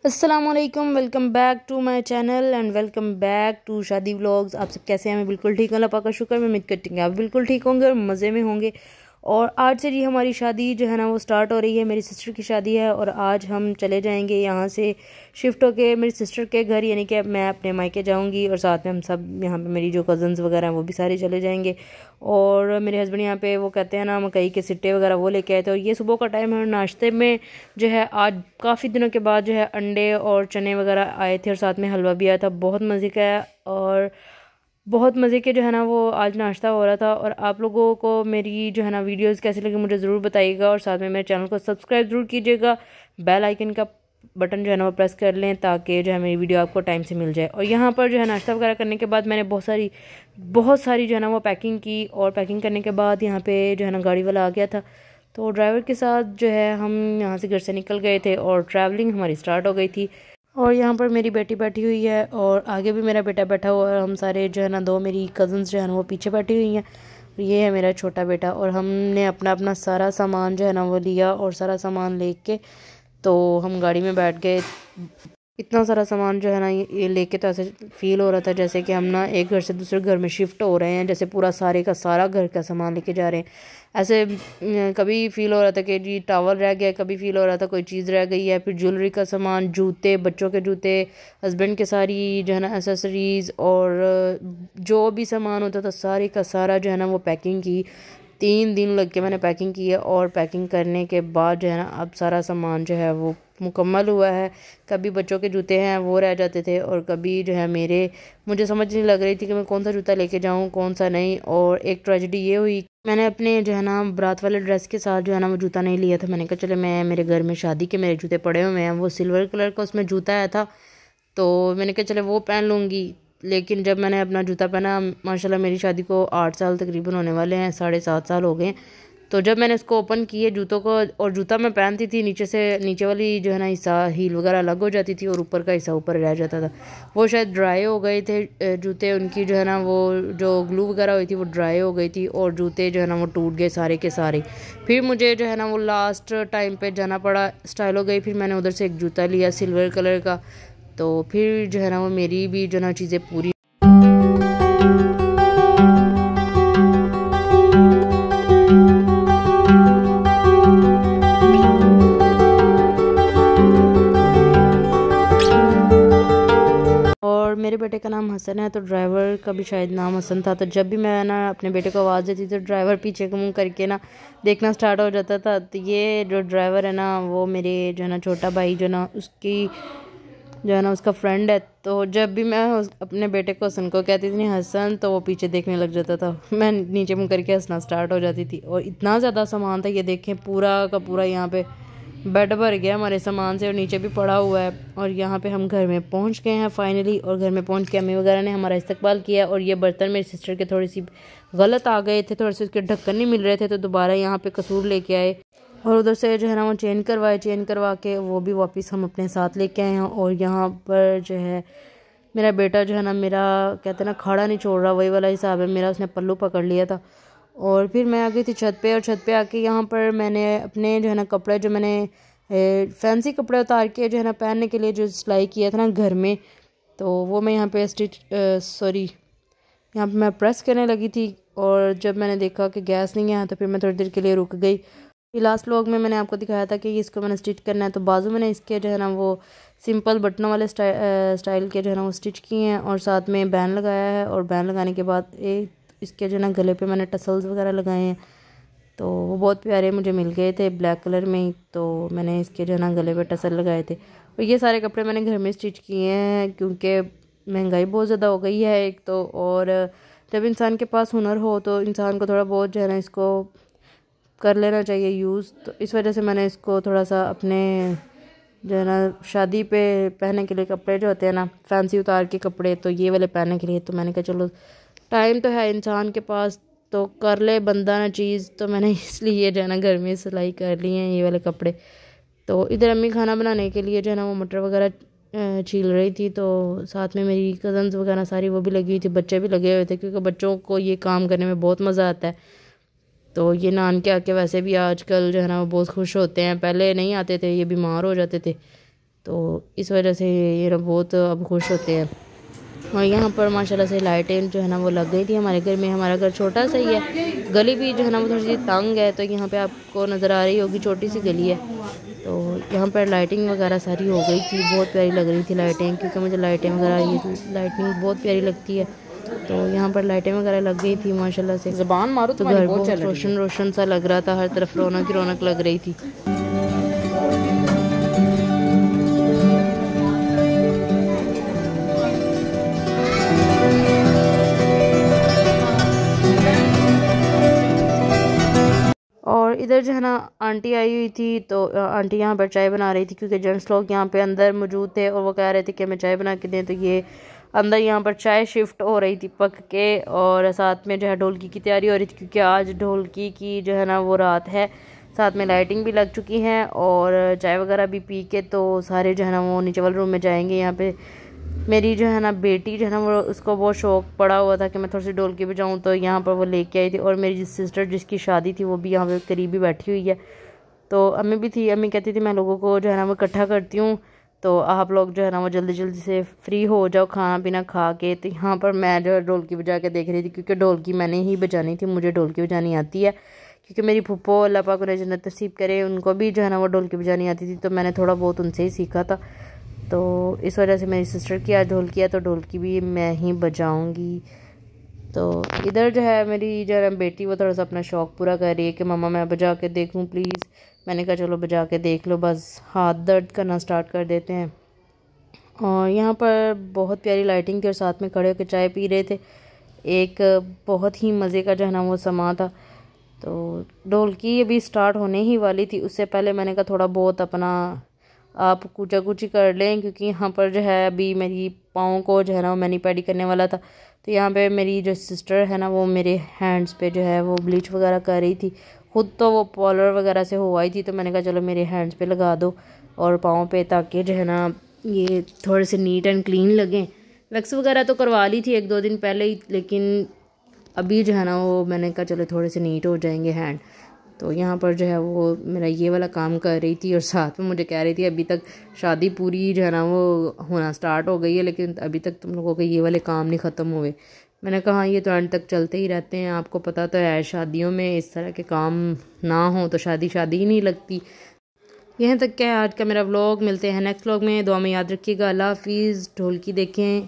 अस्सलामुअलैकुम, welcome back to my channel and welcome back to Shaadi vlogs. आप सब कैसे हैं? मैं बिल्कुल ठीक हूँ, अल्लाह पाक का शुक्र। मैं उम्मीद करती हूँ आप बिल्कुल ठीक होंगे और मज़े में होंगे। और आज से जी हमारी शादी जो है ना वो स्टार्ट हो रही है। मेरी सिस्टर की शादी है और आज हम चले जाएंगे यहाँ से शिफ्ट होके मेरी सिस्टर के घर, यानी कि मैं अपने मायके जाऊँगी और साथ में हम सब यहाँ पे मेरी जो कज़न्स वगैरह हैं वो भी सारे चले जाएंगे। और मेरे हस्बैंड यहाँ पे वो कहते हैं ना मकई के सिट्टे वगैरह वो लेके आए थे। और ये सुबह का टाइम है। नाश्ते में जो है आज काफ़ी दिनों के बाद जो है अंडे और चने वगैरह आए थे और साथ में हलवा भी आया था। बहुत मज़े का है और बहुत मज़े के जो है ना वो आज नाश्ता हो रहा था। और आप लोगों को मेरी जो है ना वीडियोस कैसी लगी मुझे ज़रूर बताइएगा और साथ में मेरे चैनल को सब्सक्राइब ज़रूर कीजिएगा। बेल आइकन का बटन जो है ना वो प्रेस कर लें ताकि जो है मेरी वीडियो आपको टाइम से मिल जाए। और यहाँ पर जो है नाश्ता वगैरह करने के बाद मैंने बहुत सारी जो है ना वो पैकिंग की। और पैकिंग करने के बाद यहाँ पे जो है ना गाड़ी वाला आ गया था, तो ड्राइवर के साथ जो है हम यहाँ से घर से निकल गए थे और ट्रैवलिंग हमारी स्टार्ट हो गई थी। और यहाँ पर मेरी बेटी बैठी हुई है और आगे भी मेरा बेटा बैठा हुआ है। हम सारे जो है ना दो मेरी कज़न्स जो है ना वो पीछे बैठी हुई हैं। ये है मेरा छोटा बेटा और हमने अपना अपना सारा सामान जो है ना वो लिया और सारा सामान लेके तो हम गाड़ी में बैठ गए। इतना सारा सामान जो है ना ये लेके तो ऐसे फील हो रहा था जैसे कि हम ना एक घर से दूसरे घर में शिफ्ट हो रहे हैं, जैसे पूरा सारे का सारा घर का सामान लेके जा रहे हैं। ऐसे कभी फील हो रहा था कि जी टावल रह गया, कभी फील हो रहा था कोई चीज़ रह गई है, फिर ज्वेलरी का सामान, जूते, बच्चों के जूते, हस्बैंड के सारी जो है ना एसेसरीज़ और जो भी सामान होता था सारे का सारा जो है ना वो पैकिंग की। 3 दिन लग के मैंने पैकिंग की है और पैकिंग करने के बाद जो है ना अब सारा सामान जो है वो मुकम्मल हुआ है। कभी बच्चों के जूते हैं वो रह जाते थे और कभी जो है मुझे समझ नहीं लग रही थी कि मैं कौन सा जूता लेके जाऊं कौन सा नहीं। और एक ट्रेजेडी ये हुई, मैंने अपने जो है ना बारात वाले ड्रेस के साथ जो है ना वो जूता नहीं लिया था। मैंने कहा चले मैं मेरे घर में शादी के मेरे जूते पड़े हुए हैं, वो सिल्वर कलर का उसमें जूता आया था तो मैंने कहा चले वो पहन लूँगी। लेकिन जब मैंने अपना जूता पहना, माशाल्लाह मेरी शादी को 8 साल तकरीबन होने वाले हैं, 7.5 साल हो गए। तो जब मैंने इसको ओपन किए जूतों को, और जूता मैं पहनती थी नीचे वाली जो है ना हिस्सा हील वगैरह अलग हो जाती थी और ऊपर का हिस्सा ऊपर रह जाता था। वो शायद ड्राई हो गए थे जूते, उनकी जो है ना वो जो ग्लू वगैरह हुई थी वो ड्राई हो गई थी और जूते जो है ना वो टूट गए सारे के सारे। फिर मुझे जो है ना वो लास्ट टाइम पे जाना पड़ा, स्टाइल हो गई। फिर मैंने उधर से एक जूता लिया सिल्वर कलर का, तो फिर जो है ना वो मेरी भी जो ना चीज़ें पूरी। और मेरे बेटे का नाम हसन है तो ड्राइवर का भी शायद नाम हसन था। तो जब भी मैं ना अपने बेटे को आवाज़ देती तो ड्राइवर पीछे को मुँह करके ना देखना स्टार्ट हो जाता था। तो ये जो ड्राइवर है ना वो मेरे जो है ना छोटा भाई जो ना उसकी जो है ना उसका फ्रेंड है। तो जब भी मैं अपने बेटे को हसन को कहती थी हसन, तो वो पीछे देखने लग जाता था, मैं नीचे मुँह करके हंसना स्टार्ट हो जाती थी। और इतना ज़्यादा सामान था, ये देखें पूरा का पूरा यहाँ पे बेड भर गया हमारे सामान से और नीचे भी पड़ा हुआ है। और यहाँ पे हम घर में पहुँच गए हैं फाइनली। और घर में पहुँच के अम्मी वगैरह ने हमारा इस्तकबाल किया। और ये बर्तन मेरी सिस्टर के थोड़ी सी गलत आ गए थे, थोड़े से उसके ढक्कन नहीं मिल रहे थे, तो दोबारा यहाँ पे कसूर लेके आए और उधर से जो है ना वो चेंज करवा के वो भी वापस हम अपने साथ लेके आए हैं। और यहाँ पर जो है मेरा बेटा जो है ना मेरा कहते हैं ना खाड़ा नहीं छोड़ रहा, वही वाला हिसाब है मेरा, उसने पल्लू पकड़ लिया था। और फिर मैं आ गई थी छत पे और छत पे आके यहाँ पर मैंने अपने जो है ना कपड़े जो मैंने फैंसी कपड़े उतार के जो है ना पहनने के लिए जो सिलाई किया था ना घर में, तो वो मैं यहाँ पे यहाँ पे मैं प्रेस करने लगी थी। और जब मैंने देखा कि गैस नहीं है तो फिर मैं थोड़ी देर के लिए रुक गई। लास्ट व्लॉग में मैंने आपको दिखाया था कि इसको मैंने स्टिच करना है, तो बाजू मैंने इसके जो है ना वो सिंपल बटनों वाले स्टाइल के जो है ना वो स्टिच किए हैं और साथ में बैन लगाया है। और बैन लगाने के बाद इसके जो है ना गले पे मैंने टसल्स वगैरह लगाए हैं, तो वो बहुत प्यारे मुझे मिल गए थे ब्लैक कलर में ही, तो मैंने इसके जो है ना गले पे टसल लगाए थे। और ये सारे कपड़े मैंने घर में स्टिच किए हैं क्योंकि महंगाई बहुत ज़्यादा हो गई है एक तो, और जब इंसान के पास हुनर हो तो इंसान को थोड़ा बहुत जो है ना इसको कर लेना चाहिए यूज़। तो इस वजह से मैंने इसको थोड़ा सा अपने जो है ना शादी पे पहनने के लिए कपड़े जो होते हैं ना फैंसी उतार के कपड़े, तो ये वाले पहनने के लिए तो मैंने कहा चलो टाइम तो है इंसान के पास तो कर ले बंदा ना चीज़, तो मैंने इसलिए जो है ना घर में सिलाई कर ली हैं ये वाले कपड़े। तो इधर अम्मी खाना बनाने के लिए जो है ना वो मटर वगैरह छील रही थी, तो साथ में मेरी कज़न्स वगैरह सारी वो भी लगी हुई थी, बच्चे भी लगे हुए थे क्योंकि बच्चों को ये काम करने में बहुत मज़ा आता है। तो ये नान के आके वैसे भी आजकल जो है ना वो बहुत खुश होते हैं, पहले नहीं आते थे, ये बीमार हो जाते थे। तो इस वजह से ये लोग बहुत अब खुश होते हैं। और यहाँ पर माशाल्लाह से लाइटें जो है ना वो लग गई थी हमारे घर में। हमारा घर छोटा सा ही है, गली भी जो है ना वो थोड़ी सी तंग है, तो यहाँ पे आपको नज़र आ रही होगी छोटी सी गली है। तो यहाँ पर लाइटिंग वगैरह सारी हो गई थी, बहुत प्यारी लग रही थी लाइटें, क्योंकि मुझे लाइटें वगैरह ये लाइटिंग बहुत प्यारी लगती है। तो यहाँ पर लाइटें वगैरह लग गई थी माशाल्लाह से, ज़बान मारो तो घर बहुत रोशन रोशन सा लग रहा था, हर तरफ रौनक ही रौनक लग रही थी। और इधर जो है ना आंटी आई हुई थी, तो आंटी यहाँ पर चाय बना रही थी, क्योंकि जेंट्स लोग यहाँ पे अंदर मौजूद थे और वो कह रहे थे कि हमें चाय बना के दें। तो ये अंदर यहाँ पर चाय शिफ्ट हो रही थी पक के, और साथ में जो है ढोलकी की तैयारी हो रही थी, क्योंकि आज ढोलकी की जो है ना वो रात है। साथ में लाइटिंग भी लग चुकी है, और चाय वगैरह भी पी के तो सारे जो है ना वो नीचे वाले रूम में जाएंगे। यहाँ पे मेरी जो है ना बेटी जो है ना वो उसको बहुत शौक़ पड़ा हुआ था कि मैं थोड़ी सी ढोलकी बजाऊँ, तो यहाँ पर वो लेके आई थी। और मेरी सिस्टर जिसकी शादी थी वो भी यहाँ पे करीब ही बैठी हुई है। तो अम्मी भी थी, अम्मी कहती थी मैं लोगों को जो है ना वो इकट्ठा करती हूँ, तो आप लोग जो है ना वो जल्दी जल्दी से फ्री हो जाओ खाना पीना खा के। तो यहाँ पर मैं जो है ढोलकी बजा के देख रही थी, क्योंकि ढोलकी मैंने ही बजानी थी, मुझे ढोलकी बजानी आती है। क्योंकि मेरी फूफो अल्लाह पाक उन्हें जन्नत नसीब करे, उनको भी जो है ना वो ढोलकी बजानी आती थी, तो मैंने थोड़ा बहुत उनसे ही सीखा था। तो इस वजह से मेरी सिस्टर की आज ढोलकी है, तो ढोलकी भी मैं ही बजाऊंगी। तो इधर जो है मेरी जो है बेटी वो थोड़ा सा अपना शौक़ पूरा कर रही है कि मम्मा मैं बजा के देखूं प्लीज़। मैंने कहा चलो बजा के देख लो, बस हाथ दर्द करना स्टार्ट कर देते हैं। और यहाँ पर बहुत प्यारी लाइटिंग थी, और साथ में खड़े होकर चाय पी रहे थे। एक बहुत ही मज़े का जो है ना वो समा था। तो ढोलकी अभी स्टार्ट होने ही वाली थी, उससे पहले मैंने कहा थोड़ा बहुत अपना आप कूचा कूची कर लें, क्योंकि यहाँ पर जो है अभी मेरी पाँव को जो है ना वो मैनी पैडी करने वाला था। तो यहाँ पे मेरी जो सिस्टर है ना वो मेरे हैंड्स पे जो है वो ब्लीच वगैरह कर रही थी। खुद तो वो पार्लर वगैरह से हो आई थी, तो मैंने कहा चलो मेरे हैंड्स पे लगा दो और पाँव पे, ताकि जो है ना ये थोड़े से नीट एंड क्लीन लगें। वैक्स वगैरह तो करवा ली थी 1-2 दिन पहले ही, लेकिन अभी जो है ना वो मैंने कहा चलो थोड़े से नीट हो जाएंगे हैंड। तो यहाँ पर जो है वो मेरा ये वाला काम कर रही थी, और साथ में मुझे कह रही थी अभी तक शादी पूरी जो है ना वो होना स्टार्ट हो गई है, लेकिन अभी तक तुम लोगों के ये वाले काम नहीं ख़त्म हुए। मैंने कहा ये तो एंड तक चलते ही रहते हैं, आपको पता तो है शादियों में इस तरह के काम ना हो तो शादी शादी ही नहीं लगती। यहाँ तक क्या आज का मेरा व्लॉग, मिलते हैं नेक्स्ट व्लॉग में, दुआ में याद रखिएगा। अल्लाह हाफिज़। ढोलकी देखें।